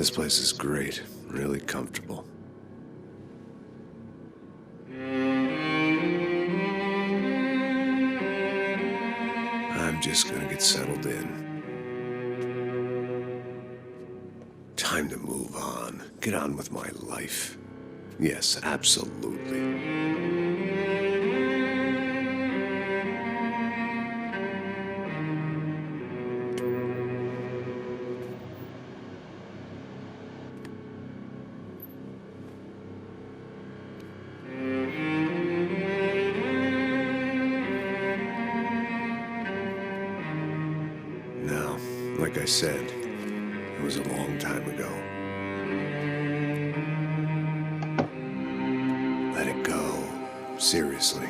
This place is great, really comfortable. I'm just gonna get settled in. Time to move on. Get on with my life. Yes, absolutely. Now, like I said, it was a long time ago. Let it go. Seriously.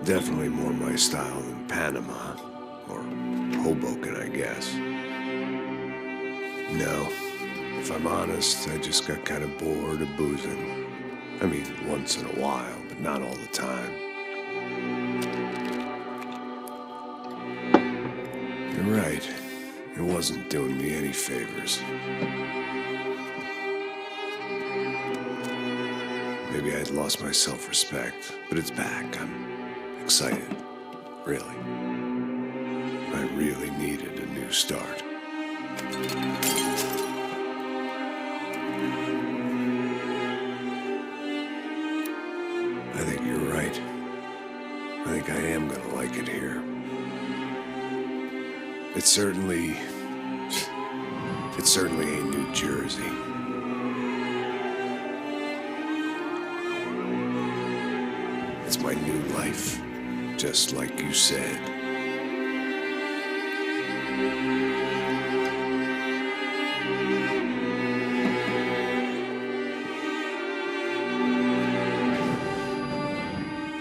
Definitely more my style than Panama, or Hoboken, I guess. No, if I'm honest, I just got kind of bored of boozing. I mean, once in a while, but not all the time. You're right, it wasn't doing me any favors. Maybe I'd lost my self-respect, but it's back. I'm excited, really. I really needed a new start. I think you're right. I think I am gonna like it here. It's certainly ain't New Jersey. It's my new life. Just like you said.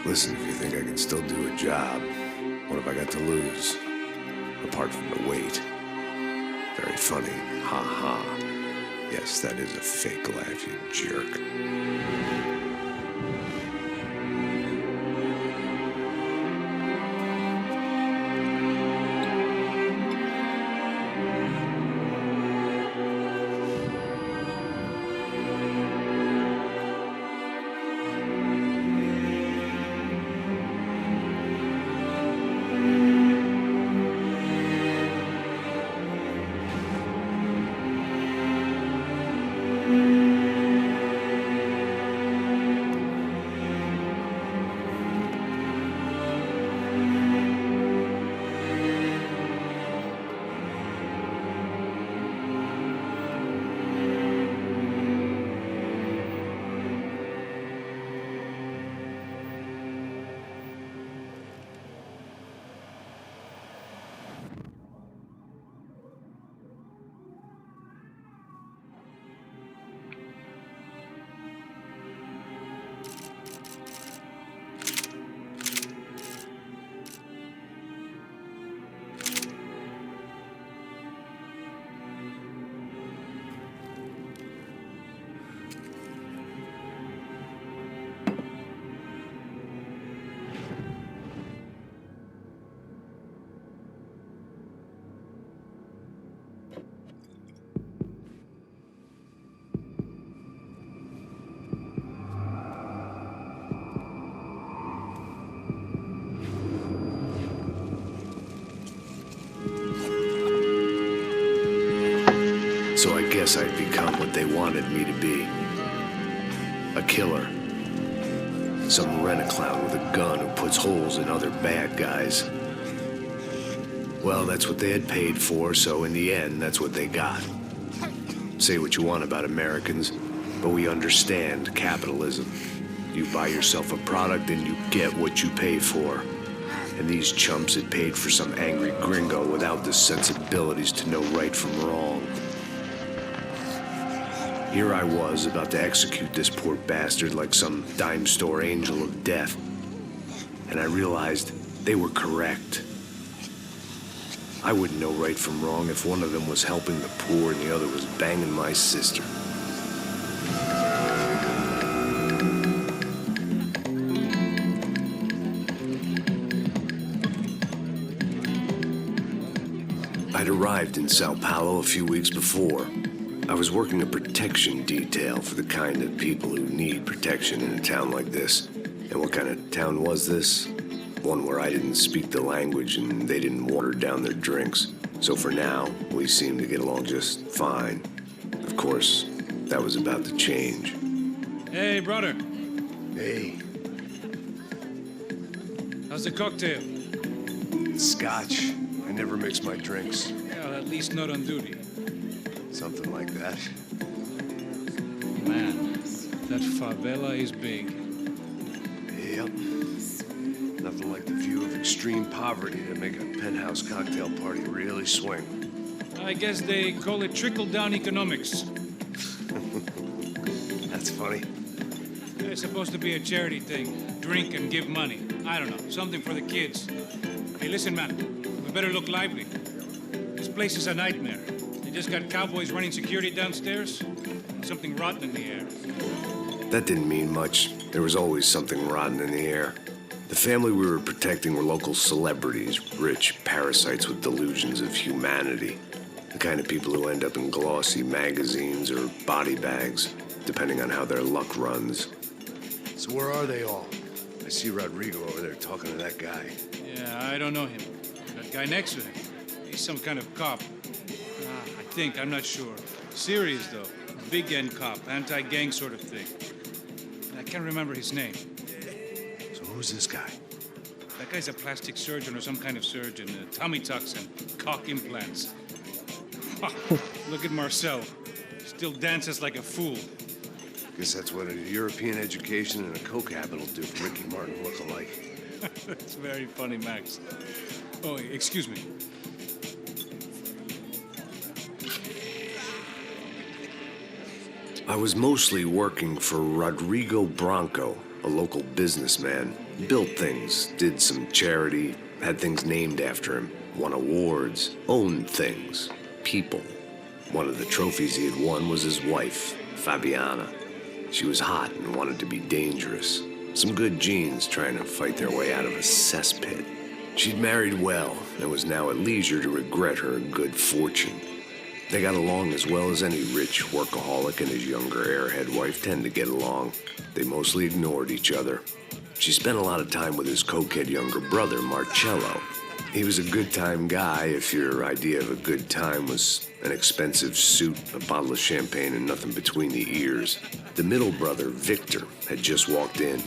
Listen, if you think I can still do a job, what have I got to lose? Apart from the weight. Very funny. Ha ha. Yes, that is a fake laugh, you jerk. So I guess I'd become what they wanted me to be. A killer. Some rent-a-clown with a gun who puts holes in other bad guys. Well, that's what they had paid for, so in the end, that's what they got. Say what you want about Americans, but we understand capitalism. You buy yourself a product and you get what you pay for. And these chumps had paid for some angry gringo without the sensibilities to know right from wrong. Here I was, about to execute this poor bastard like some dime store angel of death. And I realized they were correct. I wouldn't know right from wrong if one of them was helping the poor and the other was banging my sister. I'd arrived in Sao Paulo a few weeks before. I was working a protection detail for the kind of people who need protection in a town like this. And what kind of town was this? One where I didn't speak the language and they didn't water down their drinks. So for now, we seemed to get along just fine. Of course, that was about to change. Hey, brother. Hey. How's the cocktail? Scotch. I never mix my drinks. Well, at least not on duty. Something like that. Man, that favela is big. Yep. Nothing like the view of extreme poverty to make a penthouse cocktail party really swing. I guess they call it trickle-down economics. That's funny. It's supposed to be a charity thing. Drink and give money. I don't know, something for the kids. Hey, listen, man. We better look lively. This place is a nightmare. They just got cowboys running security downstairs. Something rotten in the air. That didn't mean much. There was always something rotten in the air. The family we were protecting were local celebrities, rich parasites with delusions of humanity. The kind of people who end up in glossy magazines or body bags, depending on how their luck runs. So where are they all? I see Rodrigo over there talking to that guy. Yeah, I don't know him. That guy next to him. He's some kind of cop. I think, I'm not sure. Serious, though. Big end cop, anti-gang sort of thing. I can't remember his name. So who's this guy? That guy's a plastic surgeon or some kind of surgeon. Tummy tucks and cock implants. Look at Marcel. Still dances like a fool. Guess that's what a European education and a coke habit will do for Ricky Martin look-alike. That's very funny, Max. Oh, excuse me. I was mostly working for Rodrigo Branco, a local businessman. Built things, did some charity, had things named after him, won awards, owned things, people. One of the trophies he had won was his wife, Fabiana. She was hot and wanted to be dangerous. Some good genes trying to fight their way out of a cesspit. She'd married well and was now at leisure to regret her good fortune. They got along as well as any rich workaholic and his younger airhead wife tend to get along. They mostly ignored each other. She spent a lot of time with his cokehead younger brother, Marcello. He was a good-time guy if your idea of a good time was an expensive suit, a bottle of champagne, and nothing between the ears. The middle brother, Victor, had just walked in.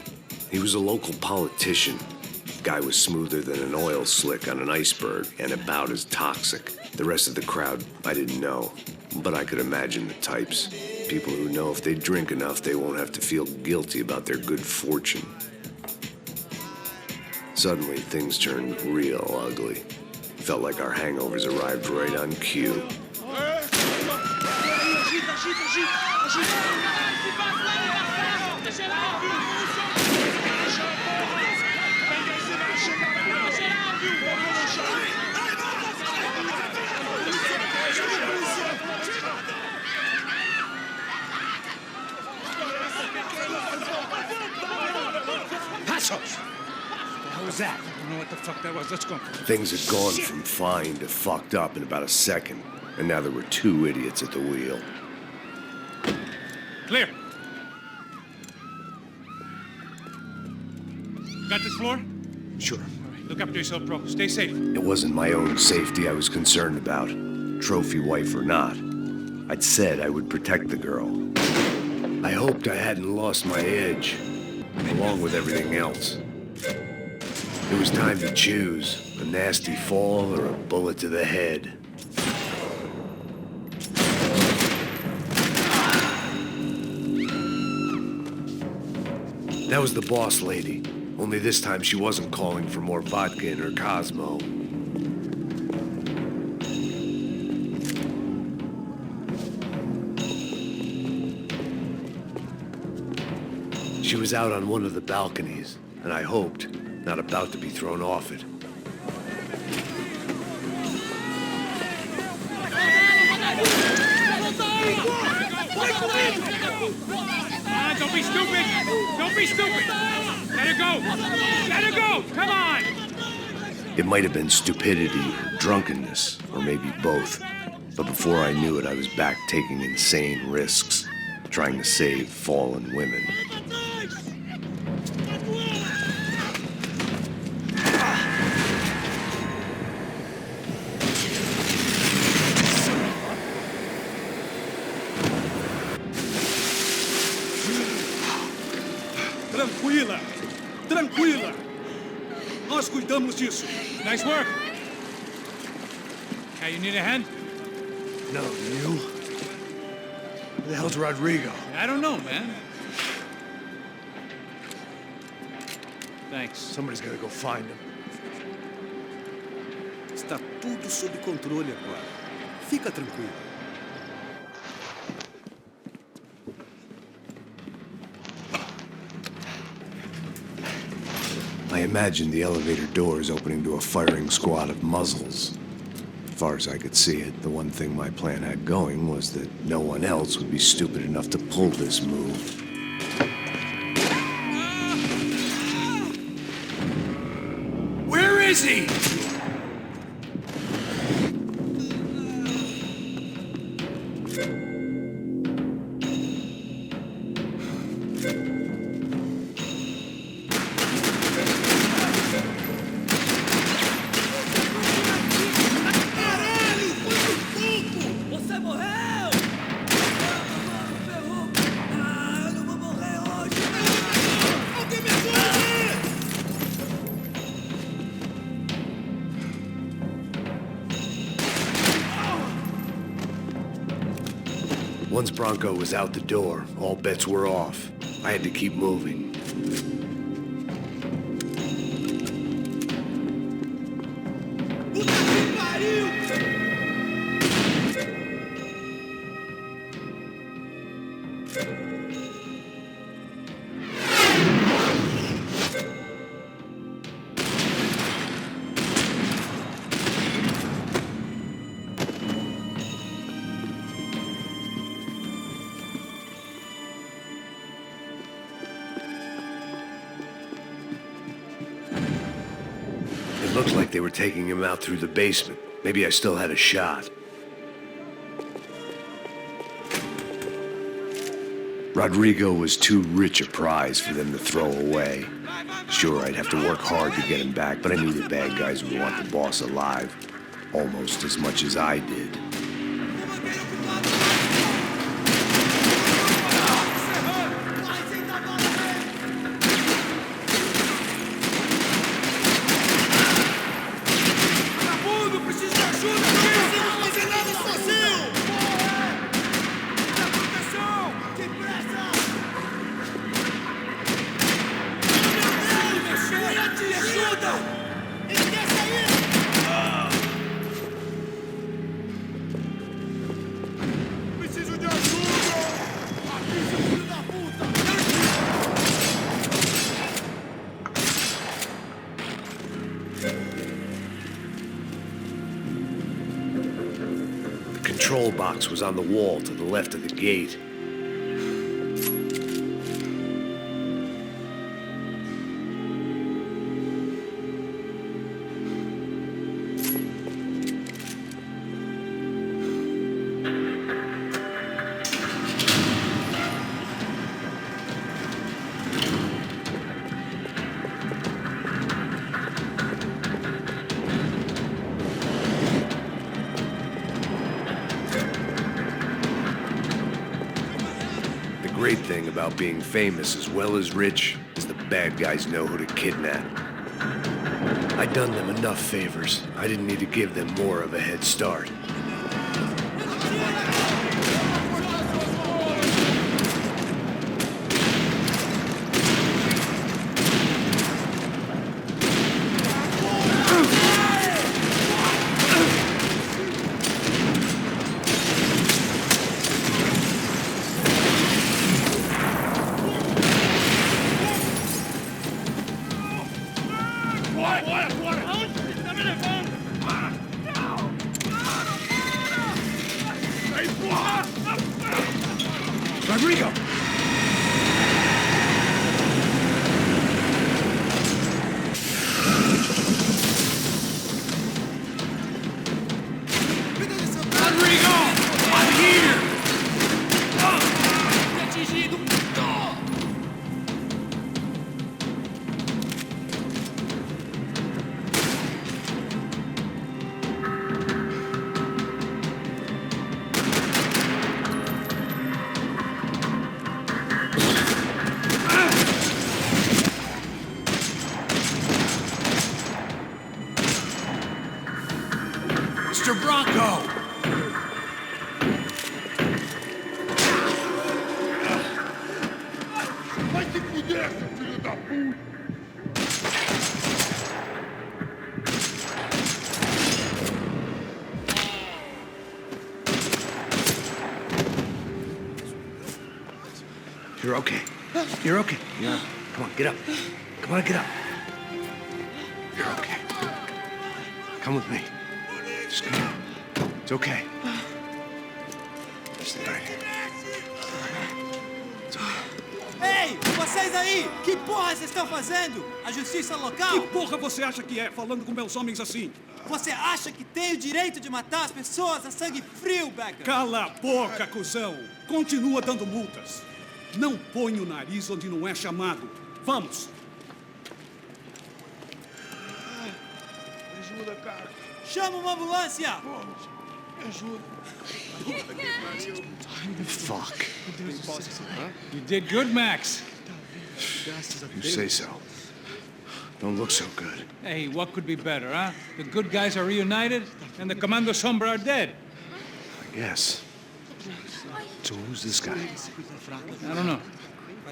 He was a local politician. Guy was smoother than an oil slick on an iceberg and about as toxic. The rest of the crowd, I didn't know, but I could imagine the types. People who know if they drink enough, they won't have to feel guilty about their good fortune. Suddenly, things turned real ugly. Felt like our hangovers arrived right on cue. Passos! What was that? I don't know what the fuck that was. Let's go. Things had gone from fine to fucked up in about a second, and now there were two idiots at the wheel. Clear. Got this floor? Sure. All right, look after yourself, bro. Stay safe. It wasn't my own safety I was concerned about, trophy wife or not. I'd said I would protect the girl. I hoped I hadn't lost my edge, along with everything else. It was time to choose, a nasty fall or a bullet to the head. That was the boss lady, only this time she wasn't calling for more vodka in her Cosmo. She was out on one of the balconies, and I hoped not about to be thrown off it. Don't be stupid! Don't be stupid! Let her go! Let her go! Come on! It might have been stupidity or drunkenness, or maybe both. But before I knew it, I was back taking insane risks, trying to save fallen women. Tranquila! Tranquila! Nós cuidamos disso. Nice work. Hey, you need a hand? No, you? Who the hell's Rodrigo? I don't know, man. Thanks. Somebody's gotta go find him. Está tudo sob controle agora. Fica tranquilo. I imagined the elevator doors opening to a firing squad of muzzles. As far as I could see it, the one thing my plan had going was that no one else would be stupid enough to pull this move. Where is he? Once Bronco was out the door, all bets were off. I had to keep moving. It looked like they were taking him out through the basement. Maybe I still had a shot. Rodrigo was too rich a prize for them to throw away. Sure, I'd have to work hard to get him back, but I knew the bad guys would want the boss alive almost as much as I did. The control box was on the wall to the left of the gate. The great thing about being famous as well as rich is the bad guys know who to kidnap. I'd done them enough favors. I didn't need to give them more of a head start. Rodrigo! Rodrigo! I'm here! Mr. Bronco! Vai se fuder, seu filho da puta! You're okay. You're okay. Yeah. Come on, get up. Come on, get up. You're okay. Come with me. Just come on. It's okay. Stay right here. It's okay. Ei, vocês aí! Que porra vocês estão fazendo? A justiça local? Que porra você acha que é, falando com meus homens assim? Você acha que tem o direito de matar as pessoas a sangue frio, Becker? Cala a boca, cuzão! Continua dando multas. Não põe o nariz onde não é chamado. Vamos! Ajuda, cara. Chama uma ambulância! Me ajuda. Fuck. You did good, Max. You say so. Don't look so good. Hey, what could be better, huh? The good guys are reunited, and the Commando Sombra are dead. I guess. So who's this guy? I don't know.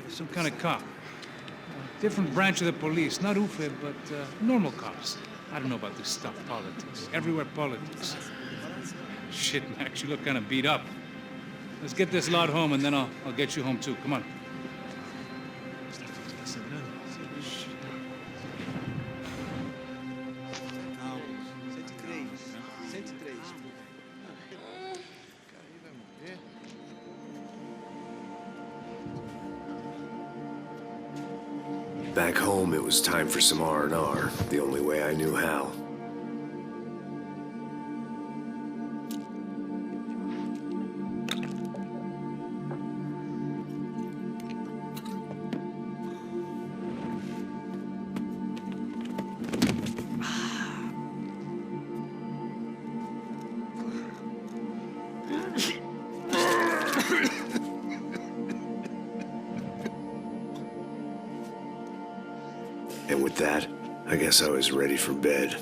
Some kind of cop. Different branch of the police. Not UFE, but normal cops. I don't know about this stuff, politics. Everywhere politics. Shit, Max, you look kind of beat up. Let's get this lot home, and then I'll get you home, too. Come on. Back home, it was time for some R&R, the only way I knew how. And with that, I guess I was ready for bed.